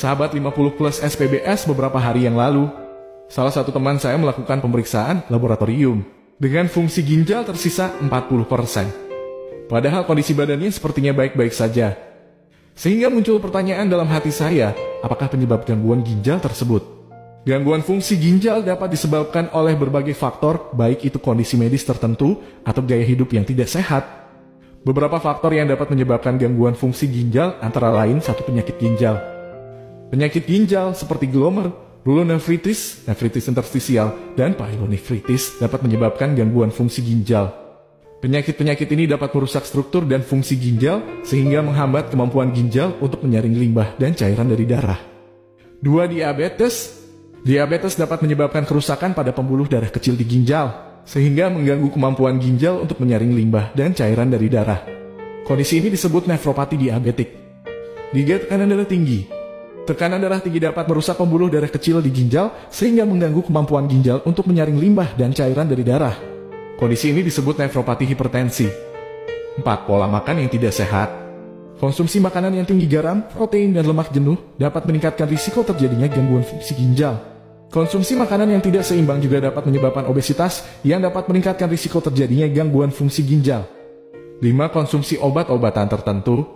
sahabat 50 plus SPBS beberapa hari yang lalu. Salah satu teman saya melakukan pemeriksaan laboratorium dengan fungsi ginjal tersisa 40%. Padahal kondisi badannya sepertinya baik-baik saja. Sehingga muncul pertanyaan dalam hati saya, apakah penyebab gangguan ginjal tersebut? Gangguan fungsi ginjal dapat disebabkan oleh berbagai faktor, baik itu kondisi medis tertentu atau gaya hidup yang tidak sehat. Beberapa faktor yang dapat menyebabkan gangguan fungsi ginjal antara lain satu penyakit ginjal. Penyakit ginjal seperti glomer, glomerulonefritis, nefritis interstisial, dan pyelonefritis dapat menyebabkan gangguan fungsi ginjal. Penyakit-penyakit ini dapat merusak struktur dan fungsi ginjal sehingga menghambat kemampuan ginjal untuk menyaring limbah dan cairan dari darah. 2. Diabetes. Diabetes dapat menyebabkan kerusakan pada pembuluh darah kecil di ginjal, sehingga mengganggu kemampuan ginjal untuk menyaring limbah dan cairan dari darah. Kondisi ini disebut nefropati diabetik. 3. Tekanan darah tinggi. Tekanan darah tinggi dapat merusak pembuluh darah kecil di ginjal, sehingga mengganggu kemampuan ginjal untuk menyaring limbah dan cairan dari darah. Kondisi ini disebut nefropati hipertensi. 4. Pola makan yang tidak sehat. Konsumsi makanan yang tinggi garam, protein, dan lemak jenuh dapat meningkatkan risiko terjadinya gangguan fungsi ginjal. Konsumsi makanan yang tidak seimbang juga dapat menyebabkan obesitas yang dapat meningkatkan risiko terjadinya gangguan fungsi ginjal. 5. Konsumsi obat-obatan tertentu.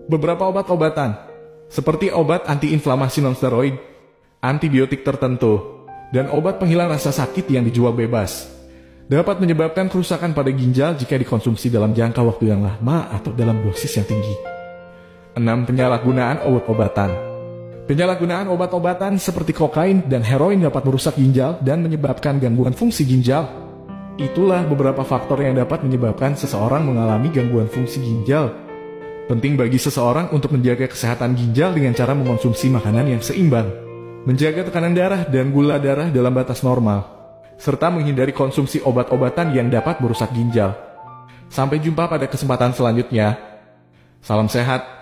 Beberapa obat-obatan, seperti obat antiinflamasi non-steroid, antibiotik tertentu, dan obat penghilang rasa sakit yang dijual bebas, dapat menyebabkan kerusakan pada ginjal jika dikonsumsi dalam jangka waktu yang lama atau dalam dosis yang tinggi. 6. Penyalahgunaan obat-obatan. Penyalahgunaan obat-obatan seperti kokain dan heroin dapat merusak ginjal dan menyebabkan gangguan fungsi ginjal. Itulah beberapa faktor yang dapat menyebabkan seseorang mengalami gangguan fungsi ginjal. Penting bagi seseorang untuk menjaga kesehatan ginjal dengan cara mengonsumsi makanan yang seimbang, menjaga tekanan darah dan gula darah dalam batas normal, serta menghindari konsumsi obat-obatan yang dapat merusak ginjal. Sampai jumpa pada kesempatan selanjutnya. Salam sehat.